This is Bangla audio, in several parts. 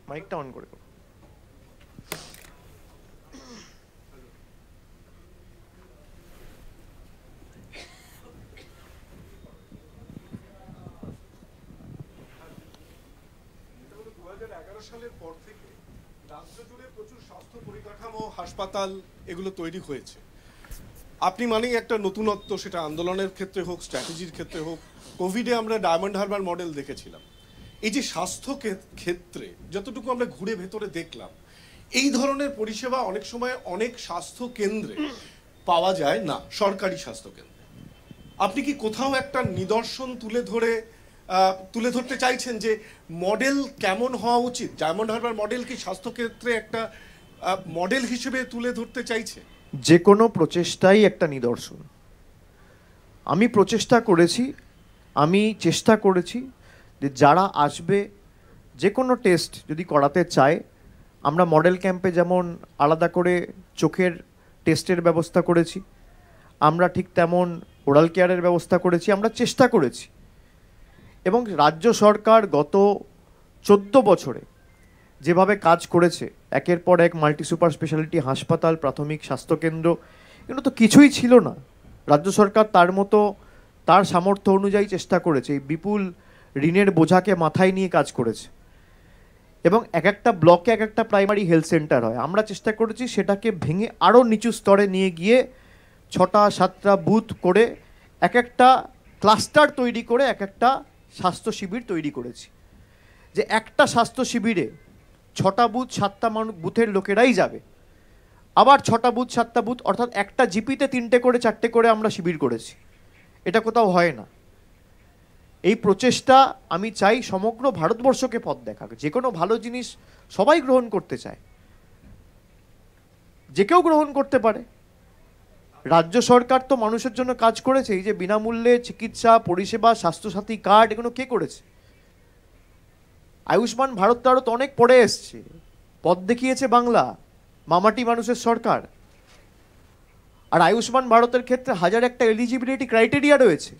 মাইকটা অন করে দাও। সালের পর থেকে রাজ্য জুড়ে প্রচুর স্বাস্থ্য পরিকাঠামো, হাসপাতাল এগুলো তৈরি হয়েছে। আপনি মানেই একটা নতুনত্ব, সেটা আন্দোলনের ক্ষেত্রে হোক, স্ট্র্যাটেজির ক্ষেত্রে হোক। কোভিডে আমরা ডায়মন্ড হারবার মডেল দেখেছিলাম। এই যে স্বাস্থ্য ক্ষেত্রে যতটুকু আমরা ঘুরে ভেতরে দেখলাম, এই ধরনের পরিষেবা অনেক সময় অনেক স্বাস্থ্য কেন্দ্রে পাওয়া যায় না, সরকারি স্বাস্থ্য কেন্দ্রে। আপনি কি কোথাও একটা নিদর্শন তুলে ধরতে চাইছেন যে মডেল কেমন হওয়া উচিত? ডায়মন্ড হারবার মডেল কি স্বাস্থ্যক্ষেত্রে একটা মডেল হিসেবে তুলে ধরতে চাইছে? যে কোনো প্রচেষ্টাই একটা নিদর্শন। আমি চেষ্টা করেছি যে যারা আসবে, যে কোনো টেস্ট যদি করাতে চায়, আমরা মডেল ক্যাম্পে যেমন আলাদা করে চোখের টেস্টের ব্যবস্থা করেছি, আমরা ঠিক তেমন ওরাল কেয়ারের ব্যবস্থা করেছি। আমরা চেষ্টা করেছি, এবং রাজ্য সরকার গত 14 বছরে যেভাবে কাজ করেছে, একের পর এক মাল্টি সুপার স্পেশালিটি হাসপাতাল, প্রাথমিক স্বাস্থ্যকেন্দ্র, এগুলো তো কিছুই ছিল না। রাজ্য সরকার তার সামর্থ্য অনুযায়ী চেষ্টা করেছে, এই বিপুল ঋণের বোঝাকে মাথায় নিয়ে কাজ করেছে। এবং এক একটা ব্লকে এক একটা প্রাইমারি হেলথ সেন্টার হয়। আমরা চেষ্টা করেছি সেটাকে ভেঙে আরও নিচু স্তরে নিয়ে গিয়ে 6টা-7টা বুথ করে এক একটা ক্লাস্টার তৈরি করে এক একটা স্বাস্থ্য শিবির তৈরি করেছি, যে একটা স্বাস্থ্য শিবিরে 6টা বুথ 7টা বুথের লোকেরাই যাবে, আবার 6টা বুথ 7টা বুথ, অর্থাৎ একটা জিপিতে 3টে করে 4টে করে আমরা শিবির করেছি। এটা কোথাও হয় না। এই প্রচেষ্টা আমি চাই সমগ্র ভারতবর্ষকে পথ দেখাক। যে কোনো ভালো জিনিস সবাই গ্রহণ করতে চায়, যে কেউ গ্রহণ করতে পারে। রাজ্য সরকার তো মানুষের জন্য কাজ করেছে। এই যে বিনামূল্যে চিকিৎসা পরিষেবা, স্বাস্থ্যসাথী কার্ড, এগুলো কে করেছে? আয়ুষ্মান ভারত তো আরও তো অনেক পরে এসছে। পথ দেখিয়েছে বাংলা, মামাটি মানুষের সরকার। আর আয়ুষ্মান ভারতের ক্ষেত্রে হাজার একটা এলিজিবিলিটি ক্রাইটেরিয়া রয়েছে।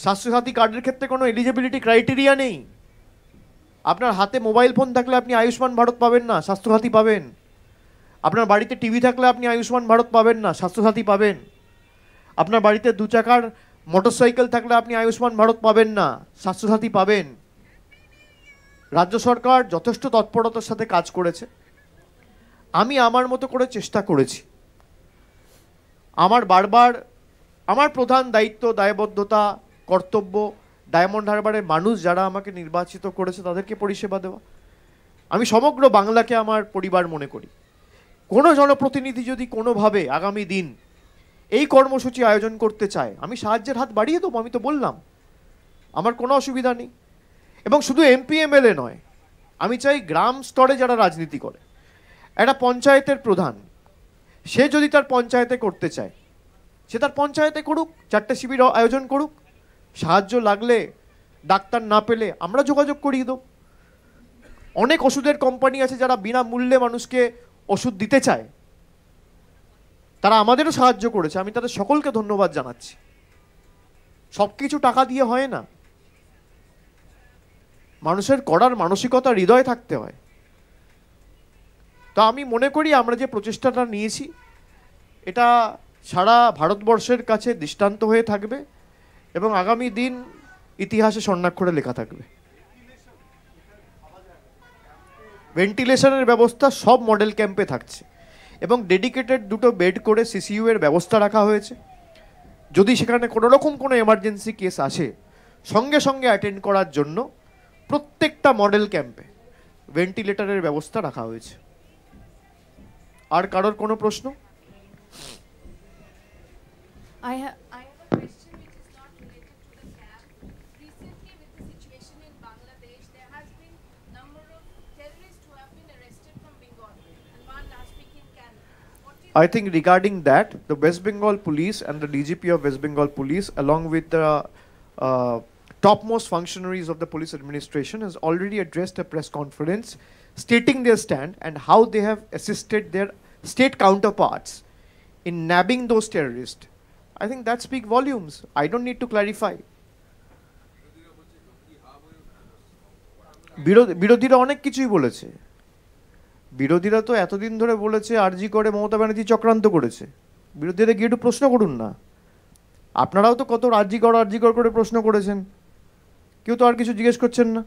স্বাস্থ্যসাথী কার্ডের ক্ষেত্রে কোনো এলিজিবিলিটি ক্রাইটেরিয়া নেই। আপনার হাতে মোবাইল ফোন থাকলে আপনি আয়ুষ্মান ভারত পাবেন না, স্বাস্থ্যসাথী পাবেন। আপনার বাড়িতে টিভি থাকলে আপনি আয়ুষ্মান ভারত পাবেন না, স্বাস্থ্যসাথী পাবেন। আপনার বাড়িতে 2 চাকার মোটরসাইকেল থাকলে আপনি আয়ুষ্মান ভারত পাবেন না, স্বাস্থ্যসাথী পাবেন। রাজ্য সরকার যথেষ্ট তৎপরতার সাথে কাজ করেছে। আমি আমার মতো করে চেষ্টা করেছি। আমার প্রধান দায়িত্ব, দায়বদ্ধতা, কর্তব্য ডায়মন্ড হারবারের মানুষ যারা আমাকে নির্বাচিত করেছে তাদেরকে পরিষেবা দেওয়া। আমি সমগ্র বাংলাকে আমার পরিবার মনে করি। কোনো জনপ্রতিনিধি যদি কোনোভাবে আগামী দিন এই কর্মসূচি আয়োজন করতে চায়, আমি সাহায্যের হাত বাড়িয়ে দেবো। আমি তো বললাম, আমার কোনো অসুবিধা নেই। এবং শুধু এমপি এমএলএ নয়, আমি চাই গ্রাম স্তরে যারা রাজনীতি করে, একটা পঞ্চায়েতের প্রধান, সে যদি তার পঞ্চায়েতে করতে চায়, সে তার পঞ্চায়েতে করুক, 4টে শিবির আয়োজন করুক। সাহায্য লাগলে, ডাক্তার না পেলে আমরা যোগাযোগ করিয়ে দেব। অনেক ওষুধের কোম্পানি আছে যারা বিনামূল্যে মানুষকে ওষুধ দিতে চায়, তারা আমাদেরও সাহায্য করেছে। আমি তাদের সকলকে ধন্যবাদ জানাচ্ছি। সব কিছু টাকা দিয়ে হয় না, মানুষের করার মানসিকতা, হৃদয় থাকতে হয়। তা আমি মনে করি আমরা যে প্রচেষ্টাটা নিয়েছি, এটা সারা ভারতবর্ষের কাছে দৃষ্টান্ত হয়ে থাকবে এবং আগামী দিন ইতিহাসে স্বর্ণাক্ষরে লেখা থাকবে। ভেন্টিলেশনের ব্যবস্থা সব মডেল ক্যাম্পে থাকছে এবং ডেডিকেটেড 2টো বেড করে সিসিইউ এর ব্যবস্থা রাখা হয়েছে। যদি সেখানে কোনো রকম কোনো এমার্জেন্সি কেস আসে, সঙ্গে সঙ্গে অ্যাটেন্ড করার জন্য প্রত্যেকটা মডেল ক্যাম্পে ভেন্টিলেটরের ব্যবস্থা রাখা হয়েছে। আর কারোর কোনো প্রশ্ন? I have a question which is not related to the camp. Recently, with the situation in Bangladesh, there has been number of terrorists who have been arrested from Bengal, and one last week in Canada. I think regarding that, the West Bengal Police and the DGP of West Bengal Police, along with the topmost functionaries of the police administration, has already addressed a press conference stating their stand and how they have assisted their state counterparts in nabbing those terrorists. I think that speaks volumes. I don't need to clarify. বিরোধীরা অনেক কিছুই বলেছে। বিরোধীরা তো এতদিন ধরে বলেছে আরজি করে মমতা ব্যানার্জি চক্রান্ত করেছে। বিরোধীরা গিয়ে একটু প্রশ্ন করুন না। আপনারাও তো কত আরজি কর করে প্রশ্ন করেছেন, কেউ তো আর কিছু জিজ্ঞেস করছেন না।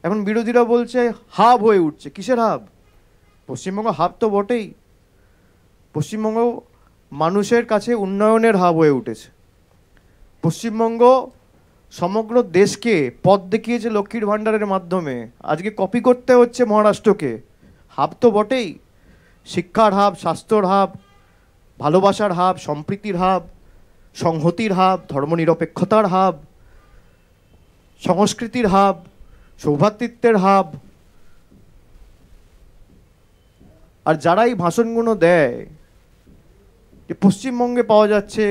এখন বিরোধীরা বলছে হাব হয়ে উঠছে। কিসের হাব? পশ্চিমবঙ্গ হাব তো বটেই। পশ্চিমবঙ্গ মানুষের কাছে উন্নয়নের হাব হয়ে উঠেছে। পশ্চিমবঙ্গ সমগ্র দেশকে পথ দেখিয়েছে লক্ষ্মীর ভাণ্ডারের মাধ্যমে, আজকে কপি করতে হচ্ছে মহারাষ্ট্রকে। হাব তো বটেই। শিক্ষার হাব, স্বাস্থ্যর হাব, ভালোবাসার হাব, সম্প্রীতির হাব, সংহতির হাব, ধর্মনিরপেক্ষতার হাব, সংস্কৃতির হাব, সৌভ্রাতৃত্বের হাব। আর যারা এই ভাষণগুলো দেয় যে পশ্চিমবঙ্গে পাওয়া যাচ্ছে,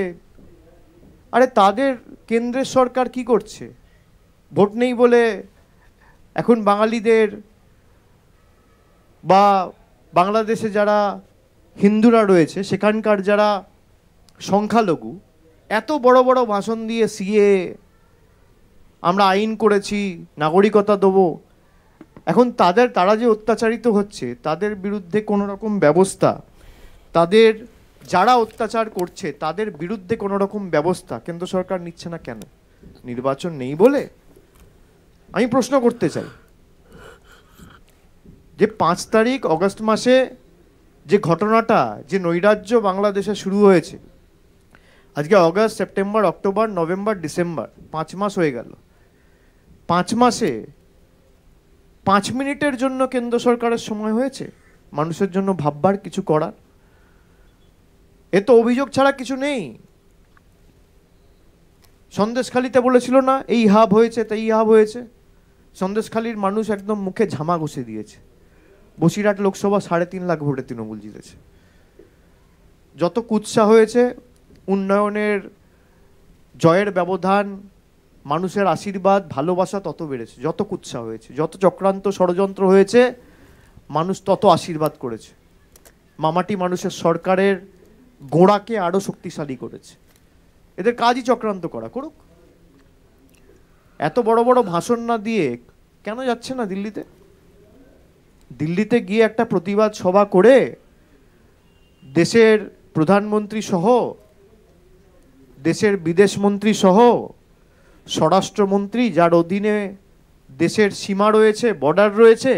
আরে তাদের কেন্দ্রের সরকার কি করছে? ভোট নেই বলে এখন বাঙালিদের বা বাংলাদেশে যারা হিন্দুরা রয়েছে সেখানকার যারা সংখ্যালঘু, এত বড় বড় ভাষণ দিয়ে সিএ আমরা আইন করেছি, নাগরিকতা দেবো, এখন তারা যে অত্যাচারিত হচ্ছে তাদের বিরুদ্ধে কোনো রকম ব্যবস্থা, তাদের যারা অত্যাচার করছে তাদের বিরুদ্ধে কোনো রকম ব্যবস্থা কেন্দ্র সরকার নিচ্ছে না কেন? নির্বাচন নেই বলে? আমি প্রশ্ন করতে চাই যে 5 তারিখ অগস্ট মাসে যে ঘটনাটা, যে নৈরাজ্য বাংলাদেশে শুরু হয়েছে, আজকে August, September, October, November, December, 5 মাস হয়ে গেল। 5 মাসে 5 মিনিটের জন্য কেন্দ্র সরকারের সময় হয়েছে মানুষের জন্য ভাববার, কিছু করার? এ তো অভিযোগ ছাড়া কিছু নেই। সন্দেশখালিতে বলেছিল না এই হাব হয়েছে, তাই হাব হয়েছে। সন্দেশখালির মানুষ একদম মুখে ঝামা ঘষে দিয়েছে। বসিরহাট লোকসভা 3.5 লাখ ভোটে তৃণমূল জিতেছে। যত কুৎসা হয়েছে, উন্নয়নের জয়ের ব্যবধান, মানুষের আশীর্বাদ, ভালোবাসা তত বেড়েছে। যত কুৎসা হয়েছে, যত চক্রান্ত ষড়যন্ত্র হয়েছে, মানুষ তত আশীর্বাদ করেছে। মামাটি মানুষের সরকারের গোড়াকে আরো শক্তিশালী করেছে। এদের কাজই চক্রান্ত করা, করুক। এত বড় বড় ভাষণ না দিয়ে কেন যাচ্ছে না দিল্লিতে? দিল্লিতে গিয়ে একটা প্রতিবাদ সভা করে দেশের প্রধানমন্ত্রী সহ, দেশের বিদেশ মন্ত্রী সহ, স্বরাষ্ট্রমন্ত্রী যার অধীনে দেশের সীমা রয়েছে, বর্ডার রয়েছে,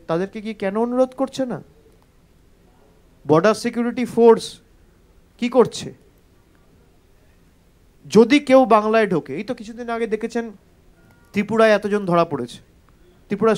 তাদেরকে কি কেন অনুরোধ করছে না? বর্ডার সিকিউরিটি ফোর্স কি করছে? যদি কেউ বাংলায় ঢোকে, এই তো কিছুদিন আগে দেখেছেন ত্রিপুরায় এতজন ধরা পড়েছে, ত্রিপুরা